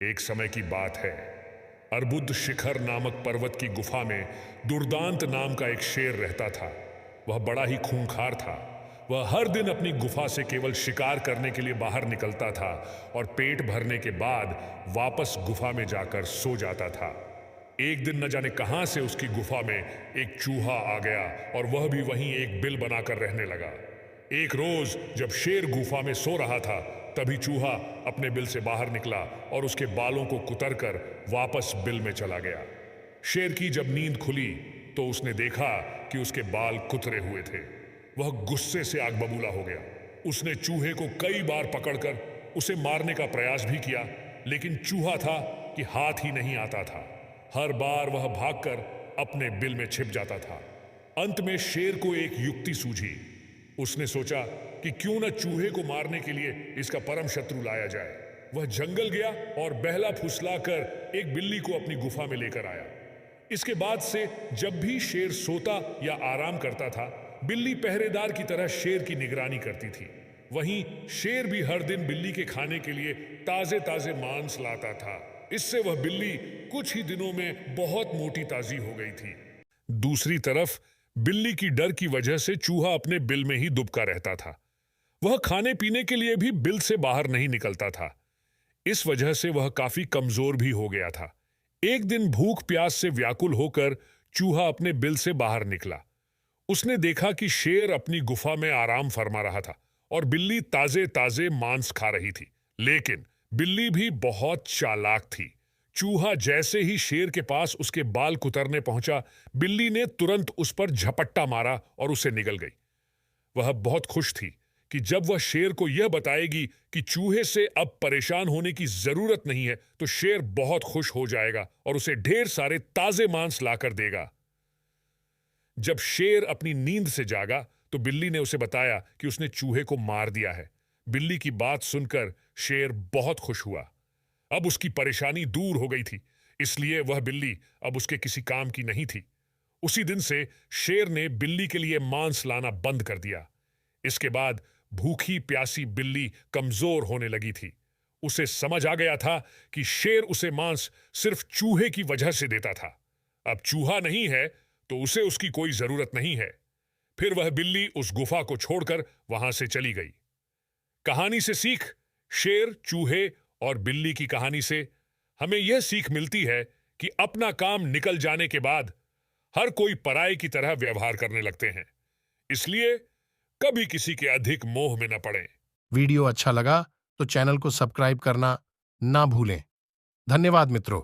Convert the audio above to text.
एक समय की बात है। अर्बुद शिखर नामक पर्वत की गुफा में दुर्दांत नाम का एक शेर रहता था। वह बड़ा ही खूंखार था। वह हर दिन अपनी गुफा से केवल शिकार करने के लिए बाहर निकलता था और पेट भरने के बाद वापस गुफा में जाकर सो जाता था। एक दिन न जाने कहां से उसकी गुफा में एक चूहा आ गया और वह भी वहीं एक बिल बनाकर रहने लगा। एक रोज जब शेर गुफा में सो रहा था, तभी चूहा अपने बिल से बाहर निकला और उसके बालों को कुतरकर वापस बिल में चला गया। शेर की जब नींद खुली तो उसने देखा कि उसके बाल कुतरे हुए थे। वह गुस्से से आग बबूला हो गया। उसने चूहे को कई बार पकड़कर उसे मारने का प्रयास भी किया, लेकिन चूहा था कि हाथ ही नहीं आता था। हर बार वह भागकर अपने बिल में छिप जाता था। अंत में शेर को एक युक्ति सूझी। उसने सोचा कि क्यों न चूहे को मारने के लिए इसका परम शत्रु लाया जाए। वह जंगल गया और बहला फुसलाकर एक बिल्ली को अपनी गुफा में लेकर आया। इसके बाद से जब भी शेर सोता या आराम करता था, बिल्ली पहरेदार की तरह शेर की निगरानी करती थी। वहीं शेर भी हर दिन बिल्ली के खाने के लिए ताजे ताजे मांस लाता था। इससे वह बिल्ली कुछ ही दिनों में बहुत मोटी ताजी हो गई थी। दूसरी तरफ बिल्ली की डर की वजह से चूहा अपने बिल में ही दुबका रहता था। वह खाने पीने के लिए भी बिल से बाहर नहीं निकलता था। इस वजह से वह काफी कमजोर भी हो गया था। एक दिन भूख प्यास से व्याकुल होकर चूहा अपने बिल से बाहर निकला। उसने देखा कि शेर अपनी गुफा में आराम फरमा रहा था और बिल्ली ताजे ताजे मांस खा रही थी। लेकिन बिल्ली भी बहुत चालाक थी। चूहा जैसे ही शेर के पास उसके बाल कुतरने पहुंचा, बिल्ली ने तुरंत उस पर झपट्टा मारा और उसे निगल गई। वह बहुत खुश थी कि जब वह शेर को यह बताएगी कि चूहे से अब परेशान होने की जरूरत नहीं है, तो शेर बहुत खुश हो जाएगा और उसे ढेर सारे ताजे मांस लाकर देगा। जब शेर अपनी नींद से जागा तो बिल्ली ने उसे बताया कि उसने चूहे को मार दिया है। बिल्ली की बात सुनकर शेर बहुत खुश हुआ। अब उसकी परेशानी दूर हो गई थी, इसलिए वह बिल्ली अब उसके किसी काम की नहीं थी। उसी दिन से शेर ने बिल्ली के लिए मांस लाना बंद कर दिया। इसके बाद भूखी प्यासी बिल्ली कमजोर होने लगी थी। उसे समझ आ गया था कि शेर उसे मांस सिर्फ चूहे की वजह से देता था। अब चूहा नहीं है तो उसे उसकी कोई जरूरत नहीं है। फिर वह बिल्ली उस गुफा को छोड़कर वहां से चली गई। कहानी से सीख। शेर, चूहे और बिल्ली की कहानी से हमें यह सीख मिलती है कि अपना काम निकल जाने के बाद हर कोई पराये की तरह व्यवहार करने लगते हैं। इसलिए कभी किसी के अधिक मोह में न पड़ें। वीडियो अच्छा लगा तो चैनल को सब्सक्राइब करना ना भूलें। धन्यवाद मित्रों।